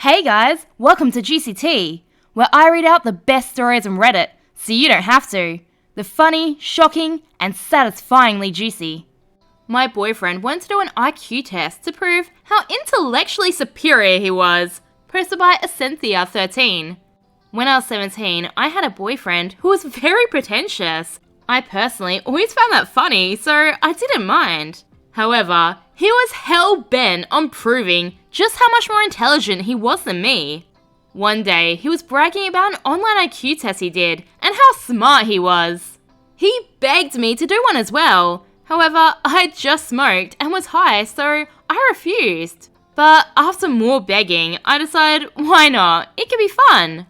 Hey guys, welcome to GCT, where I read out the best stories on Reddit, so you don't have to. The funny, shocking, and satisfyingly juicy. My boyfriend went to do an IQ test to prove how intellectually superior he was, posted by Cynthia13. When I was 17, I had a boyfriend who was very pretentious. I personally always found that funny, so I didn't mind. However, he was hell-bent on proving just how much more intelligent he was than me. One day, he was bragging about an online IQ test he did and how smart he was. He begged me to do one as well. However, I had just smoked and was high, so I refused. But after more begging, I decided, why not? It could be fun.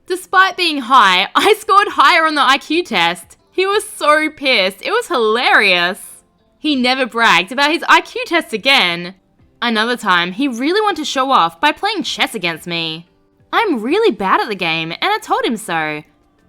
Despite being high, I scored higher on the IQ test. He was so pissed, it was hilarious. He never bragged about his IQ test again. Another time, he really wanted to show off by playing chess against me. I'm really bad at the game, and I told him so.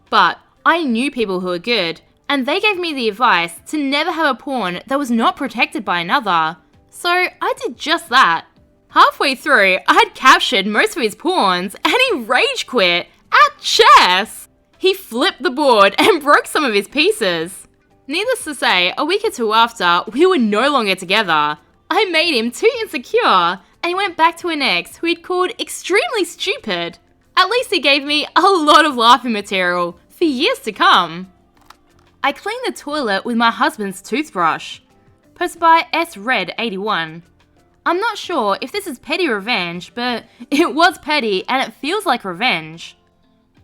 But I knew people who were good, and they gave me the advice to never have a pawn that was not protected by another. So I did just that. Halfway through, I had captured most of his pawns, and he rage quit at chess. He flipped the board and broke some of his pieces. Needless to say, a week or two after, we were no longer together. I made him too insecure, and he went back to an ex who he'd called extremely stupid. At least he gave me a lot of laughing material for years to come. I cleaned the toilet with my husband's toothbrush. Posted by SRed81. I'm not sure if this is petty revenge, but it was petty and it feels like revenge.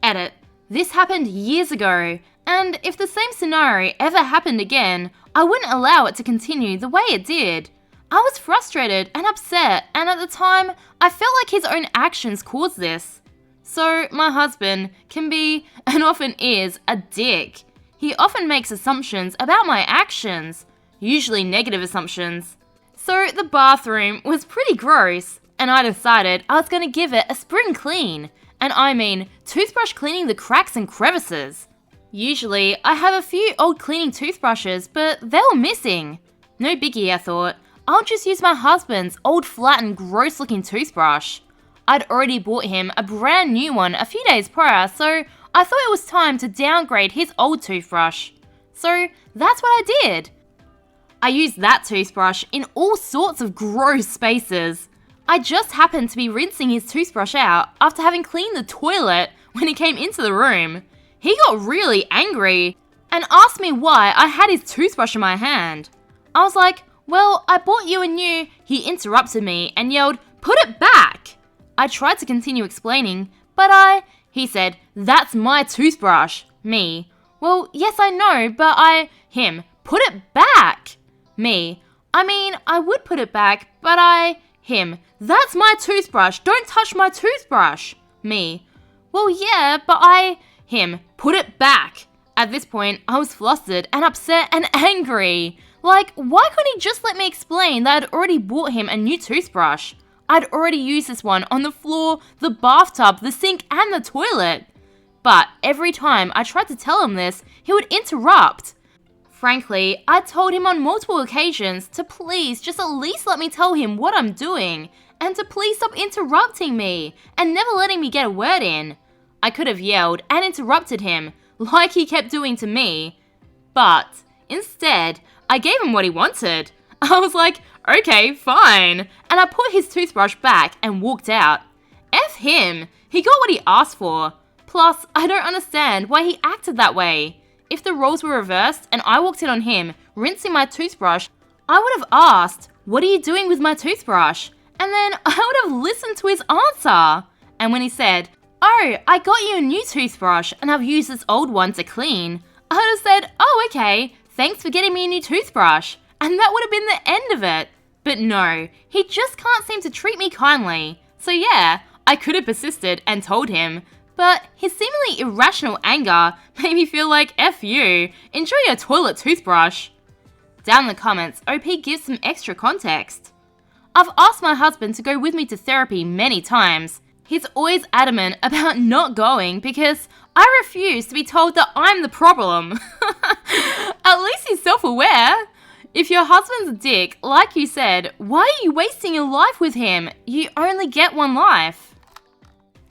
Edit. This happened years ago, and if the same scenario ever happened again, I wouldn't allow it to continue the way it did. I was frustrated and upset, and at the time, I felt like his own actions caused this. So, my husband can be, and often is, a dick. He often makes assumptions about my actions, usually negative assumptions. So, the bathroom was pretty gross, and I decided I was going to give it a spring clean. And I mean, toothbrush cleaning the cracks and crevices. Usually, I have a few old cleaning toothbrushes, but they were missing. No biggie, I thought. I'll just use my husband's old flattened gross looking toothbrush. I'd already bought him a brand new one a few days prior, so I thought it was time to downgrade his old toothbrush. So that's what I did. I used that toothbrush in all sorts of gross spaces. I just happened to be rinsing his toothbrush out after having cleaned the toilet when he came into the room. He got really angry and asked me why I had his toothbrush in my hand. I was like, well, I bought you a new. He interrupted me and yelled, "Put it back!" I tried to continue explaining, but he said, "That's my toothbrush." Me, well, yes I know, but him, "Put it back!" Me, I mean, I would put it back, but him, "That's my toothbrush, don't touch my toothbrush." Me, well yeah, but him, "Put it back." At this point, I was flustered and upset and angry. Like, why couldn't he just let me explain that I'd already bought him a new toothbrush? I'd already used this one on the floor, the bathtub, the sink, and the toilet. But every time I tried to tell him this, he would interrupt. Frankly, I told him on multiple occasions to please just at least let me tell him what I'm doing, and to please stop interrupting me, and never letting me get a word in. I could have yelled and interrupted him, like he kept doing to me. But instead, I gave him what he wanted. I was like, okay, fine. And I put his toothbrush back and walked out. F him. He got what he asked for. Plus, I don't understand why he acted that way. If the roles were reversed and I walked in on him rinsing my toothbrush, I would have asked, "What are you doing with my toothbrush?" And then I would have listened to his answer. And when he said, "Oh, I got you a new toothbrush and I've used this old one to clean," I would have said, "Oh, okay, thanks for getting me a new toothbrush." And that would have been the end of it. But no, he just can't seem to treat me kindly. So yeah, I could have persisted and told him, but his seemingly irrational anger made me feel like, F you, enjoy your toilet toothbrush. Down in the comments, OP gives some extra context. I've asked my husband to go with me to therapy many times. He's always adamant about not going because I refuse to be told that I'm the problem. At least he's self-aware. If your husband's a dick, like you said, why are you wasting your life with him? You only get one life.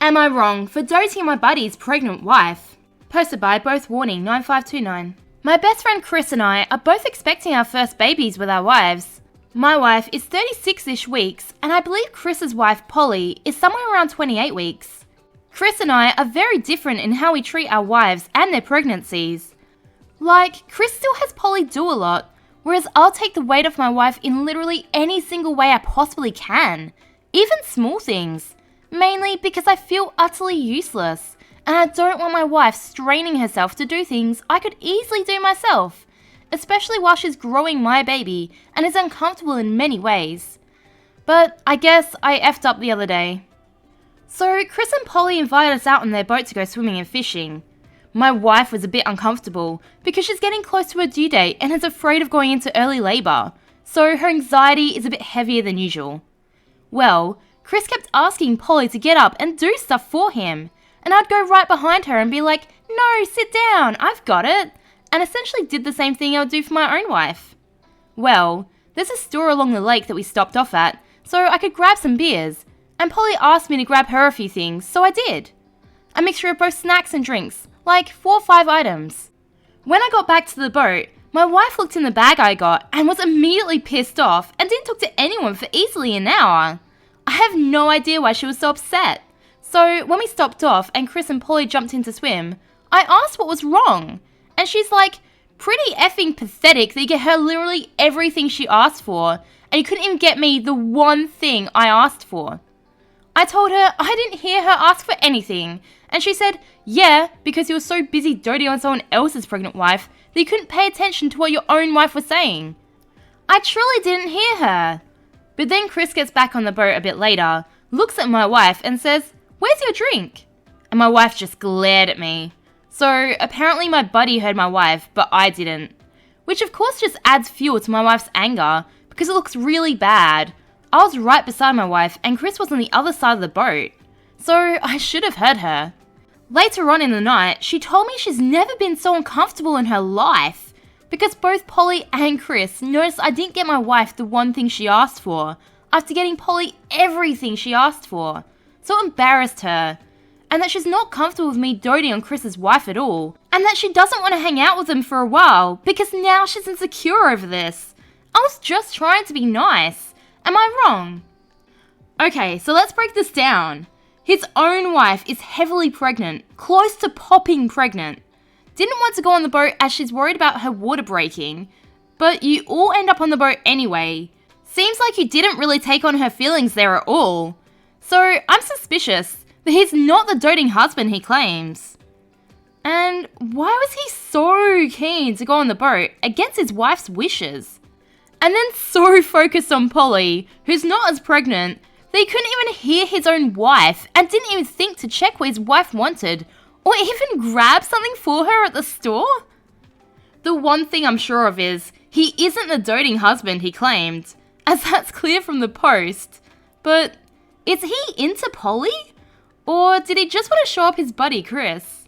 Am I wrong for doting on my buddy's pregnant wife? Posted by Both Warning 9529. My best friend Chris and I are both expecting our first babies with our wives. My wife is 36-ish weeks, and I believe Chris's wife Polly is somewhere around 28 weeks. Chris and I are very different in how we treat our wives and their pregnancies. Like, Chris still has Polly do a lot, whereas I'll take the weight off my wife in literally any single way I possibly can, even small things. Mainly because I feel utterly useless, and I don't want my wife straining herself to do things I could easily do myself, especially while she's growing my baby and is uncomfortable in many ways. But I guess I effed up the other day. So Chris and Polly invited us out on their boat to go swimming and fishing. My wife was a bit uncomfortable because she's getting close to her due date and is afraid of going into early labour, so her anxiety is a bit heavier than usual. Well, Chris kept asking Polly to get up and do stuff for him, and I'd go right behind her and be like, "No, sit down, I've got it," and essentially did the same thing I would do for my own wife. Well, there's a store along the lake that we stopped off at, so I could grab some beers, and Polly asked me to grab her a few things, so I did. A mixture of both snacks and drinks, like 4 or 5 items. When I got back to the boat, my wife looked in the bag I got and was immediately pissed off and didn't talk to anyone for easily an hour. I have no idea why she was so upset. So when we stopped off and Chris and Polly jumped in to swim, I asked what was wrong. And she's like, "Pretty effing pathetic that you get her literally everything she asked for, and you couldn't even get me the one thing I asked for." I told her I didn't hear her ask for anything, and she said, "Yeah, because you were so busy doting on someone else's pregnant wife that you couldn't pay attention to what your own wife was saying." I truly didn't hear her. But then Chris gets back on the boat a bit later, looks at my wife and says, "Where's your drink?" And my wife just glared at me. So apparently my buddy heard my wife, but I didn't. Which of course just adds fuel to my wife's anger, because it looks really bad. I was right beside my wife and Chris was on the other side of the boat. So I should have heard her. Later on in the night, she told me she's never been so uncomfortable in her life. Because both Polly and Chris noticed I didn't get my wife the one thing she asked for, after getting Polly everything she asked for. So it embarrassed her. And that she's not comfortable with me doting on Chris's wife at all. And that she doesn't want to hang out with him for a while, because now she's insecure over this. I was just trying to be nice. Am I wrong? Okay, so let's break this down. His own wife is heavily pregnant, close to popping pregnant. Didn't want to go on the boat as she's worried about her water breaking, but you all end up on the boat anyway. Seems like you didn't really take on her feelings there at all. So I'm suspicious that he's not the doting husband he claims. And why was he so keen to go on the boat against his wife's wishes? And then so focused on Polly, who's not as pregnant, that he couldn't even hear his own wife and didn't even think to check what his wife wanted, or even grab something for her at the store? The one thing I'm sure of is, he isn't the doting husband he claimed, as that's clear from the post. But is he into Polly? Or did he just want to show up his buddy Chris?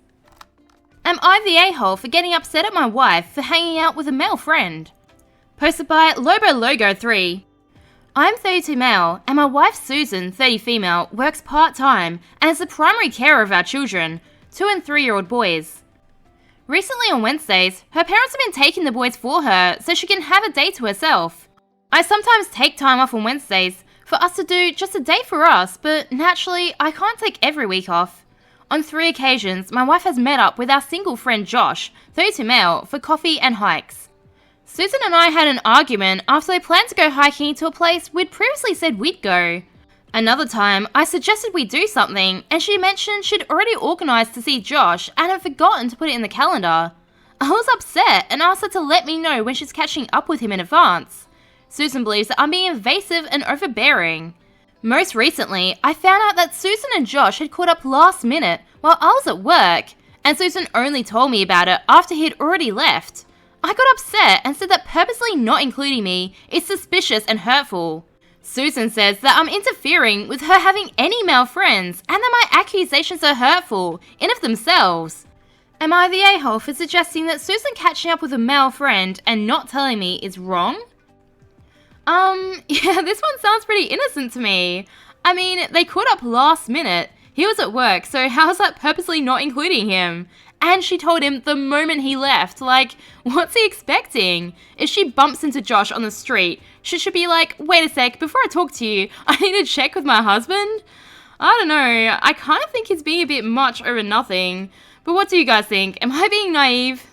Am I the a-hole for getting upset at my wife for hanging out with a male friend? Posted by LoboLogo3. I'm 32 male, and my wife Susan, 30 female, works part-time and is the primary carer of our children, 2 and 3-year-old boys. Recently on Wednesdays, her parents have been taking the boys for her so she can have a day to herself. I sometimes take time off on Wednesdays for us to do just a day for us, but naturally, I can't take every week off. On 3 occasions, my wife has met up with our single friend Josh, 32 male, for coffee and hikes. Susan and I had an argument after they planned to go hiking to a place we'd previously said we'd go. Another time, I suggested we do something, and she mentioned she'd already organised to see Josh and had forgotten to put it in the calendar. I was upset and asked her to let me know when she's catching up with him in advance. Susan believes that I'm being invasive and overbearing. Most recently, I found out that Susan and Josh had caught up last minute while I was at work, and Susan only told me about it after he'd already left. I got upset and said that purposely not including me is suspicious and hurtful. Susan says that I'm interfering with her having any male friends and that my accusations are hurtful in of themselves. Am I the a-hole for suggesting that Susan catching up with a male friend and not telling me is wrong? Yeah, this one sounds pretty innocent to me. I mean, they caught up last minute. He was at work, so how is that purposely not including him? And she told him the moment he left. Like, what's he expecting? If she bumps into Josh on the street, she should be like, wait a sec, before I talk to you, I need to check with my husband? I don't know, I kind of think he's being a bit much over nothing. But what do you guys think? Am I being naive?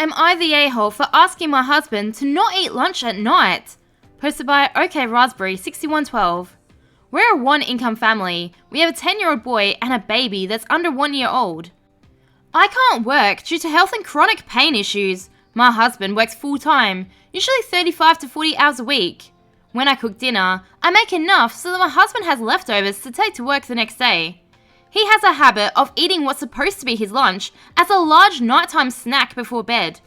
Am I the a-hole for asking my husband to not eat lunch at night? Posted by OK Raspberry 6112. We're a one-income family. We have a 10-year-old boy and a baby that's under 1 year old. I can't work due to health and chronic pain issues. My husband works full-time, usually 35 to 40 hours a week. When I cook dinner, I make enough so that my husband has leftovers to take to work the next day. He has a habit of eating what's supposed to be his lunch as a large nighttime snack before bed.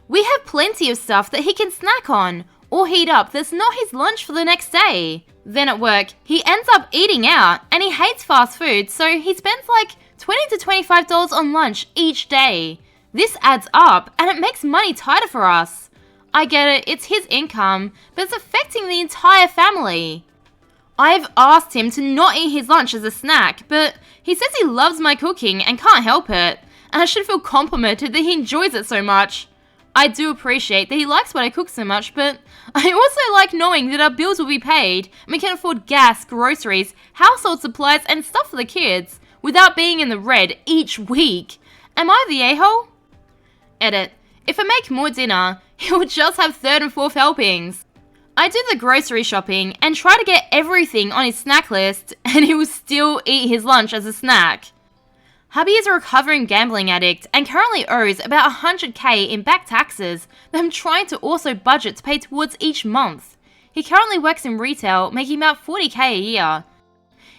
We have plenty of stuff that he can snack on or heat up that's not his lunch for the next day. Then at work, he ends up eating out and he hates fast food, so he spends like $20 to $25 on lunch each day. This adds up and it makes money tighter for us. I get it, it's his income, but it's affecting the entire family. I've asked him to not eat his lunch as a snack, but he says he loves my cooking and can't help it, and I should feel complimented that he enjoys it so much. I do appreciate that he likes what I cook so much, but I also like knowing that our bills will be paid and we can afford gas, groceries, household supplies, and stuff for the kids without being in the red each week. Am I the a-hole? Edit. If I make more dinner, he will just have third and fourth helpings. I do the grocery shopping and try to get everything on his snack list, and he will still eat his lunch as a snack. Hubby is a recovering gambling addict and currently owes about $100K in back taxes that I'm trying to also budget to pay towards each month. He currently works in retail, making about $40K a year.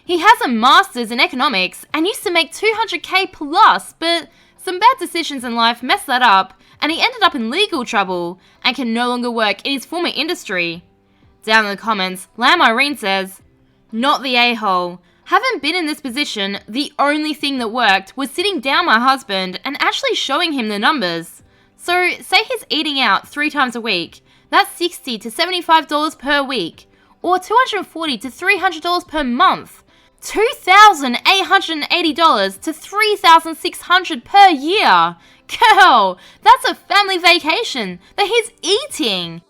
He has a master's in economics and used to make $200K plus, but some bad decisions in life messed that up, and he ended up in legal trouble and can no longer work in his former industry. Down in the comments, Lamb Irene says, "Not the a-hole. Having been in this position, the only thing that worked was sitting down my husband and actually showing him the numbers. So, say he's eating out 3 times a week. That's $60 to $75 per week, or $240 to $300 per month. $2,880 to $3,600 per year. Girl, that's a family vacation that he's eating.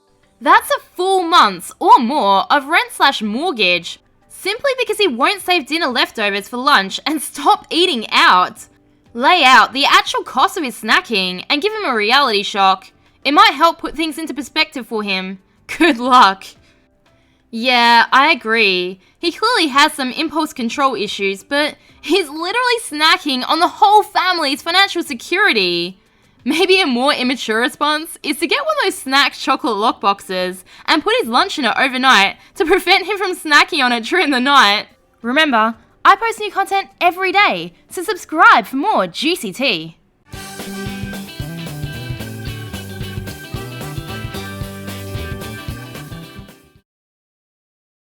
That's a full month's or more of rent/mortgage. Simply because he won't save dinner leftovers for lunch and stop eating out. Lay out the actual cost of his snacking and give him a reality shock. It might help put things into perspective for him. Good luck." Yeah, I agree. He clearly has some impulse control issues, but he's literally snacking on the whole family's financial security. Maybe a more immature response is to get one of those snack chocolate lock boxes and put his lunch in it overnight to prevent him from snacking on it during the night. Remember, I post new content every day, so subscribe for more juicy tea.